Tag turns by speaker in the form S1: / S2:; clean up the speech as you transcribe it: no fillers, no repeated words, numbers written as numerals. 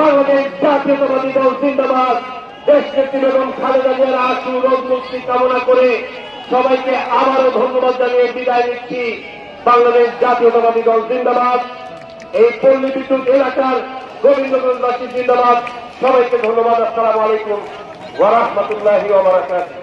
S1: বাংলাদেশ জাতীয়তাবাদী দল জিন্দাবাদ। দেশ নেত্রী বেগম খালেদা জিয়ার আশু রোগ মুক্তি কামনা করে সবাইকে আবারও ধন্যবাদ জানিয়ে বিদায় নিচ্ছি। বাংলাদেশ জাতীয়তাবাদী দল জিন্দাবাদ। এই পল্লী বিদ্যুৎ এলাকার গোবিন্দগঞ্জবাসী জিন্দাবাদ। সবাইকে ধন্যবাদ। আসসালামু আলাইকুম ওয়া রাহমাতুল্লাহি ওয়া বারাকাতুহু।